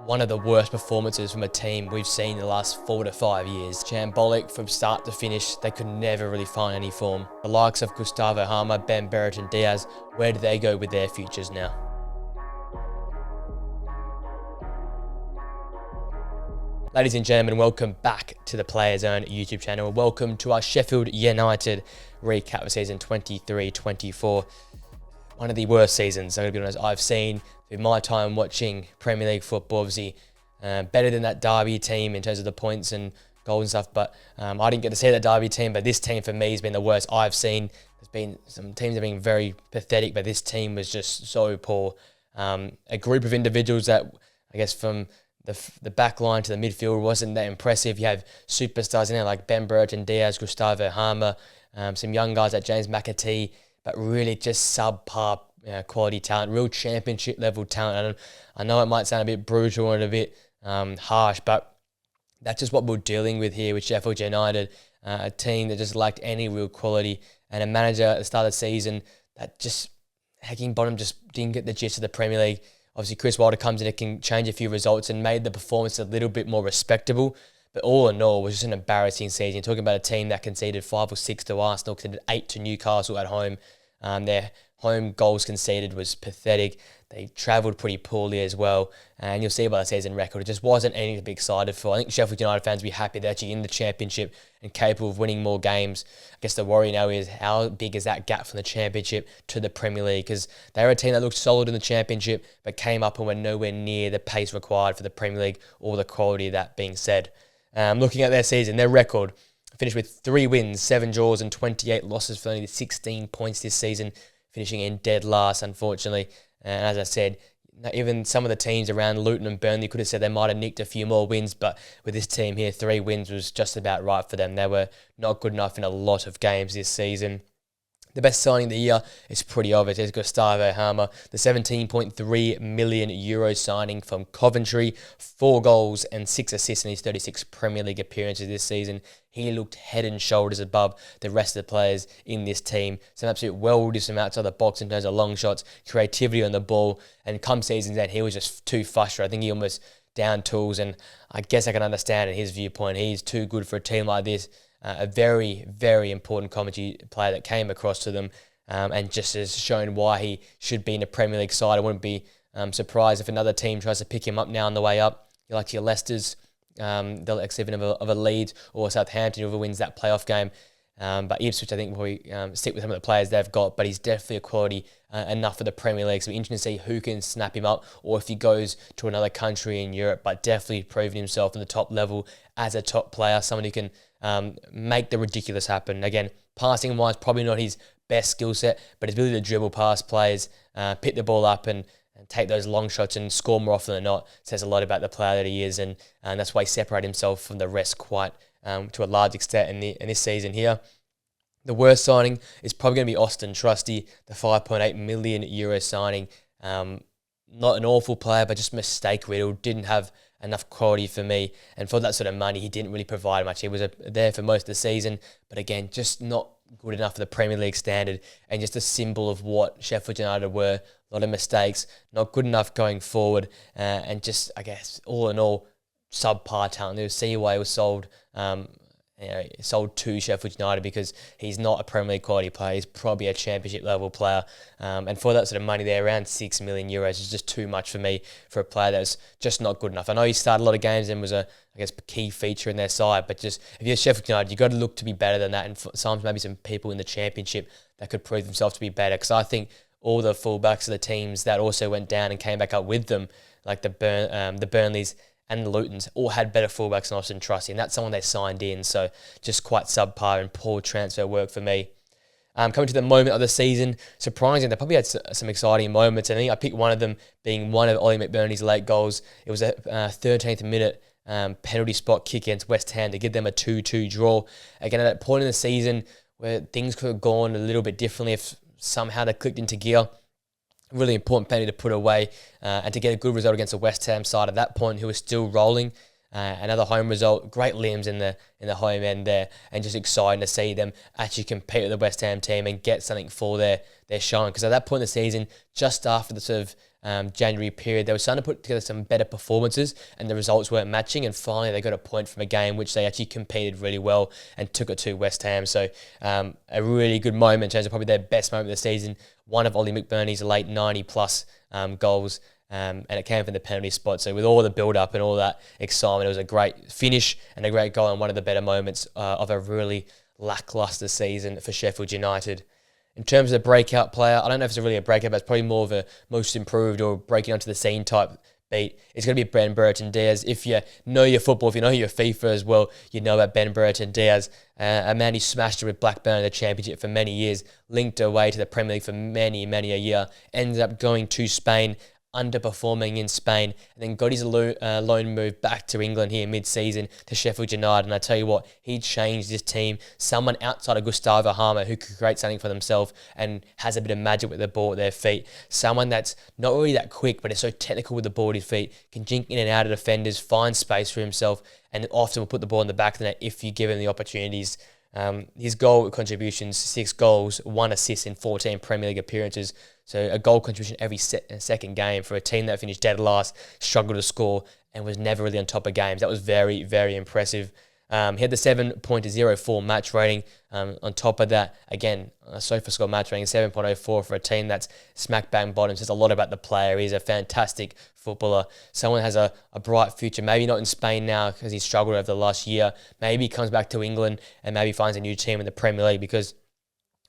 one of the worst performances from a team we've seen in the last 4 to 5 years. Shambolic from start to finish, they could never really find any form. The likes of Gustavo Harmer, Ben Barrett and Diaz, where do they go with their futures now? Ladies and gentlemen, welcome back to the Players Own YouTube channel. Welcome to our Sheffield United recap of season 23-24. One of the worst seasons, I'm going to be honest, I've seen through my time watching Premier League football. Obviously, better than that Derby team in terms of the points and goals and stuff, but I didn't get to see that Derby team, but this team for me has been the worst I've seen. There's been some teams that have been very pathetic, but this team was just so poor. A group of individuals that, I guess, from the back line to the midfield wasn't that impressive. You have superstars in there like Ben Barrett and Diaz, Gustavo Harmer, some young guys like James McAtee, but really just subpar quality talent, real championship level talent. I know it might sound a bit brutal and a bit harsh, but that's just what we're dealing with here with Sheffield United, a team that just lacked any real quality, and a manager at the start of the season that just, Heckingbottom just didn't get the gist of the Premier League. Obviously, Chris Wilder comes in and can change a few results and made the performance a little bit more respectable. But all in all, it was just an embarrassing season. You're talking about a team that conceded 5 or 6 to Arsenal, conceded 8 to Newcastle at home. Their home goals conceded was pathetic. They travelled pretty poorly as well. And you'll see by the season record, it just wasn't anything to be excited for. I think Sheffield United fans will be happy they're actually in the Championship and capable of winning more games. I guess the worry now is how big is that gap from the Championship to the Premier League, because they're a team that looked solid in the Championship but came up and were nowhere near the pace required for the Premier League or the quality. That being said, looking at their season, their record finished with 3 wins, 7 draws and 28 losses for only 16 points this season, finishing in dead last, unfortunately. And as I said, even some of the teams around Luton and Burnley could have said they might have nicked a few more wins, but with this team here, 3 wins was just about right for them. They were not good enough in a lot of games this season. The best signing of the year is pretty obvious. It's Gustavo Harmer, the €17.3 million signing from Coventry, 4 goals and 6 assists in his 36 Premier League appearances this season. He looked head and shoulders above the rest of the players in this team. Some absolute welders from outside the box in terms of long shots, creativity on the ball, and come season's end, he was just too frustrated. I think he almost down tools, and I guess I can understand in his viewpoint. He's too good for a team like this. A very, very important commentary player that came across to them and just has shown why he should be in a Premier League side. I wouldn't be surprised if another team tries to pick him up now on the way up. You like your Leicesters, they'll accept of a Leeds, or Southampton, whoever wins that playoff game. But Ipswich, I think, will probably stick with some of the players they've got, but he's definitely a quality enough for the Premier League. So it'll be interesting to see who can snap him up or if he goes to another country in Europe, but definitely proving himself in the top level as a top player, someone who can make the ridiculous happen. Again, passing-wise, probably not his best skill set, but his ability to dribble past players, pick the ball up and take those long shots and score more often than not says a lot about the player that he is, and that's why he separated himself from the rest quite to a large extent in this season here. The worst signing is probably going to be Austin Trusty, the €5.8 million signing. Not an awful player, but just mistake-riddled, didn't have enough quality for me, and for that sort of money, he didn't really provide much. He was there for most of the season, but again, just not good enough for the Premier League standard, and just a symbol of what Sheffield United were. A lot of mistakes, not good enough going forward, and just, I guess, all in all, subpar talent. You'll see why he was sold to Sheffield United, because he's not a Premier League quality player. He's probably a Championship level player, and for that sort of money there, around €6 million is just too much for me for a player that's just not good enough. I know he started a lot of games and was a key feature in their side, but just if you're Sheffield United, you've got to look to be better than that, and sometimes maybe some people in the Championship that could prove themselves to be better, because I think all the fullbacks of the teams that also went down and came back up with them, like the Burnleys and the Lutons, all had better fullbacks than Austin Trusty, and that's someone they signed in. So just quite subpar and poor transfer work for me. Coming to the moment of the season, surprising, they probably had some exciting moments. I think I picked one of them being one of Ollie McBurney's late goals. It was a 13th minute penalty spot kick against West Ham to give them a 2-2 draw. Again, at that point in the season where things could have gone a little bit differently if somehow they clicked into gear. Really important penalty to put away and to get a good result against the West Ham side at that point, who was still rolling. Another home result, great limbs in the home end there, and just exciting to see them actually compete with the West Ham team and get something for their showing. Because at that point in the season, just after the sort of January period, they were starting to put together some better performances and the results weren't matching, and finally they got a point from a game which they actually competed really well and took it to West Ham. So a really good moment in terms of probably their best moment of the season. One of Ollie McBurney's late 90-plus goals, and it came from the penalty spot. So with all the build-up and all that excitement, it was a great finish and a great goal and one of the better moments of a really lacklustre season for Sheffield United. In terms of the breakout player, I don't know if it's really a breakout, but it's probably more of a most improved or breaking onto the scene type beat. It's going to be Ben Brereton Diaz. If you know your football, if you know your FIFA as well, you know about Ben Brereton Diaz, a man who smashed it with Blackburn in the Championship for many years, linked away to the Premier League for many, many a year, ended up going to Spain, underperforming in Spain, and then got his loan move back to England here mid-season to Sheffield United. And I tell you what, he changed this team. Someone outside of Gustavo Harmer who could create something for themselves and has a bit of magic with the ball at their feet. Someone that's not really that quick, but is so technical with the ball at his feet, can jink in and out of defenders, find space for himself, and often will put the ball in the back of the net if you give him the opportunities. His goal contributions, 6 goals, 1 assist in 14 Premier League appearances. So a goal contribution every second game for a team that finished dead last, struggled to score, and was never really on top of games. That was very, very impressive. He had the 7.04 match rating. On top of that, again, SofaScore match rating 7.04 for a team that's smack bang bottom. Says a lot about the player. He's a fantastic footballer. Someone has a bright future. Maybe not in Spain now because he's struggled over the last year. Maybe he comes back to England and maybe finds a new team in the Premier League, because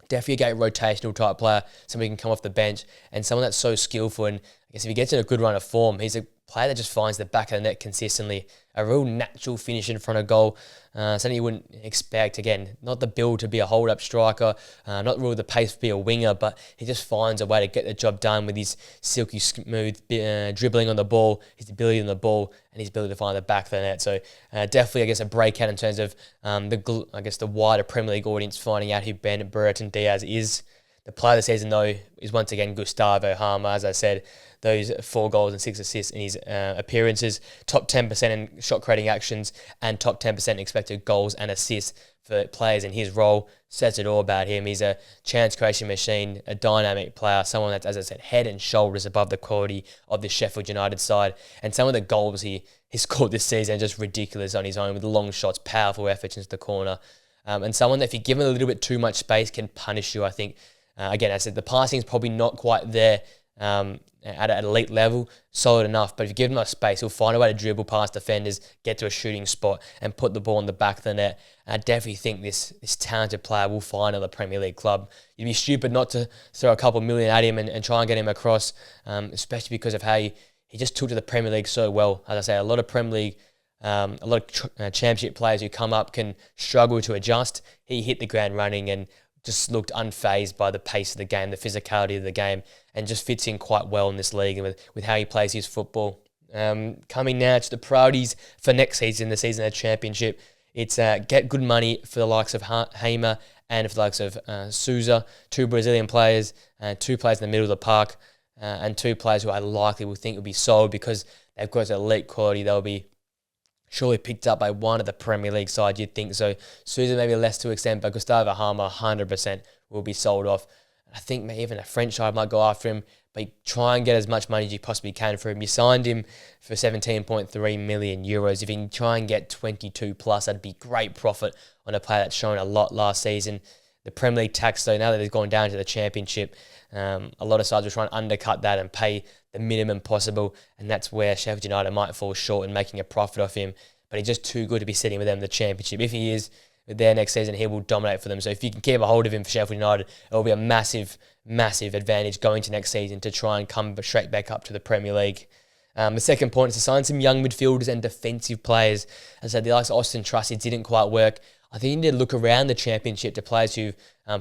definitely a great rotational type player, somebody who can come off the bench, and someone that's so skillful. And I guess if he gets in a good run of form, he's a player that just finds the back of the net consistently. A real natural finish in front of goal. Something you wouldn't expect. Again, not the build to be a hold-up striker, not really the pace to be a winger, but he just finds a way to get the job done with his silky smooth dribbling on the ball, his ability on the ball, and his ability to find the back of the net. So definitely, I guess, a breakout in terms of the wider Premier League audience finding out who Ben Brereton Diaz is. The player of the season, though, is once again Gustavo Harmer. As I said, those 4 goals and 6 assists in his appearances, top 10% in shot creating actions, and top 10% in expected goals and assists for players in his role. Says it all about him. He's a chance creation machine, a dynamic player, someone that's, as I said, head and shoulders above the quality of the Sheffield United side. And some of the goals he scored this season are just ridiculous on his own, with long shots, powerful efforts into the corner. And someone that, if you give him a little bit too much space, can punish you, I think. Again, as I said, the passing is probably not quite there at an elite level, solid enough. But if you give him enough space, he'll find a way to dribble past defenders, get to a shooting spot, and put the ball in the back of the net. And I definitely think this talented player will find another Premier League club. You'd be stupid not to throw a couple million at him and try and get him across, especially because of how he just took to the Premier League so well. As I say, a lot of Premier League, a lot of championship players who come up can struggle to adjust. He hit the ground running and just looked unfazed by the pace of the game, the physicality of the game, and just fits in quite well in this league and with how he plays his football. Coming now to the priorities for next season, the season of the Championship, it's get good money for the likes of Hamer and for the likes of Souza, 2 Brazilian players, 2 players in the middle of the park, and 2 players who I likely will think will be sold because they've got elite quality. They'll be surely picked up by one of the Premier League side, you'd think. So Souza maybe less to extent, but Gustavo Harmer 100% will be sold off. I think maybe even a French side might go after him, but you try and get as much money as you possibly can for him. You signed him for 17.3 million euros. If you can try and get 22 plus, that'd be great profit on a player that's shown a lot last season. The Premier League tax, though, now that they've gone down to the Championship, a lot of sides will try and undercut that and pay the minimum possible, and that's where Sheffield United might fall short in making a profit off him. But he's just too good to be sitting with them in the Championship. If he is there next season, he will dominate for them. So if you can keep a hold of him for Sheffield United, it will be a massive, massive advantage going to next season to try and come straight back up to the Premier League. The second point is to sign some young midfielders and defensive players. As I said, the likes of Austin Truss, it didn't quite work. I think you need to look around the Championship to players who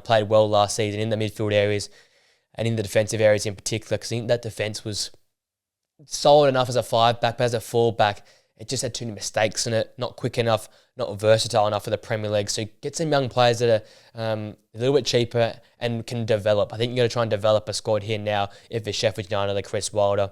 played well last season in the midfield areas and in the defensive areas in particular, because I think that defence was solid enough as a 5-back, but as a 4-back, it just had too many mistakes in it, not quick enough, not versatile enough for the Premier League. So get some young players that are a little bit cheaper and can develop. I think you're going to try and develop a squad here now if it's Sheffield United like Chris Wilder.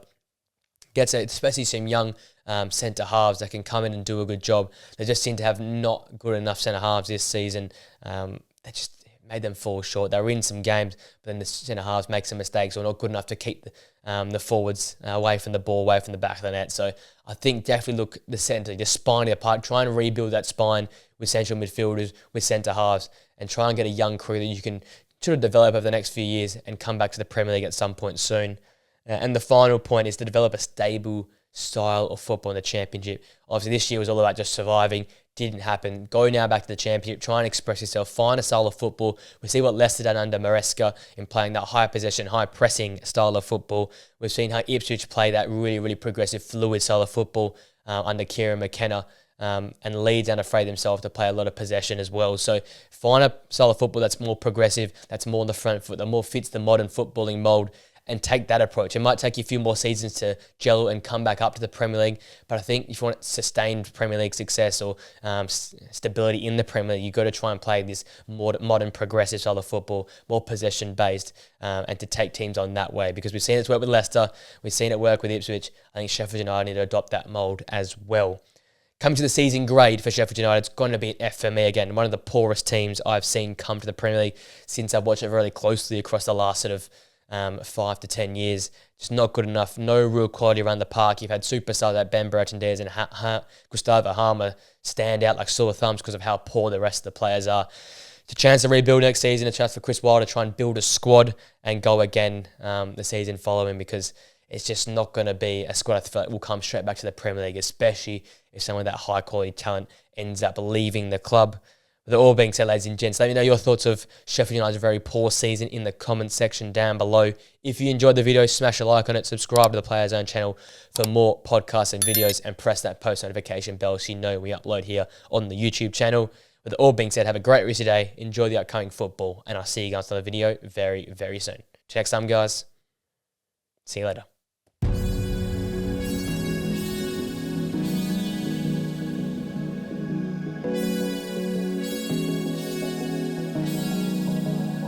Gets especially some young centre-halves that can come in and do a good job. They just seem to have not good enough centre-halves this season. They just made them fall short. They were in some games, but then the centre halves make some mistakes or not good enough to keep the forwards away from the ball, away from the back of the net. So I think definitely look the centre, just spine it apart, try and rebuild that spine with central midfielders, with centre halves, and try and get a young crew that you can sort of develop over the next few years and come back to the Premier League at some point soon. And the final point is to develop a stable style of football in the Championship. Obviously, this year was all about just surviving. Didn't happen. Go now back to the Championship. Try and express yourself. Find a style of football. We see what Leicester done under Maresca in playing that high possession, high pressing style of football. We've seen how Ipswich play that really, really progressive, fluid style of football under Kieran McKenna. And Leeds aren't afraid themselves to play a lot of possession as well. So find a style of football that's more progressive, that's more on the front foot, that more fits the modern footballing mould, and take that approach. It might take you a few more seasons to gel and come back up to the Premier League, but I think if you want sustained Premier League success or stability in the Premier League, you've got to try and play this more modern, progressive style of football, more possession-based, and to take teams on that way. Because we've seen it work with Leicester, we've seen it work with Ipswich. I think Sheffield United need to adopt that mould as well. Coming to the season grade for Sheffield United, it's going to be an F for me again. One of the poorest teams I've seen come to the Premier League since I've watched it really closely across the last sort of 5 to 10 years. Just not good enough. No real quality around the park. You've had superstars like Ben Bertrandez and Gustavo Harmer stand out like sore thumbs because of how poor the rest of the players are. It's a chance to rebuild next season, a chance for Chris Wilder to try and build a squad and go again the season following, because it's just not going to be a squad I feel like will come straight back to the Premier League, especially if someone with that high quality talent ends up leaving the club. With it all being said, ladies and gents, let me know your thoughts of Sheffield United's very poor season in the comments section down below. If you enjoyed the video, smash a like on it, subscribe to the Players Zone channel for more podcasts and videos, and press that post notification bell so you know we upload here on the YouTube channel. With it all being said, have a great rest of your day, enjoy the upcoming football, and I'll see you guys on the video very, very soon. Till next time, guys. See you later.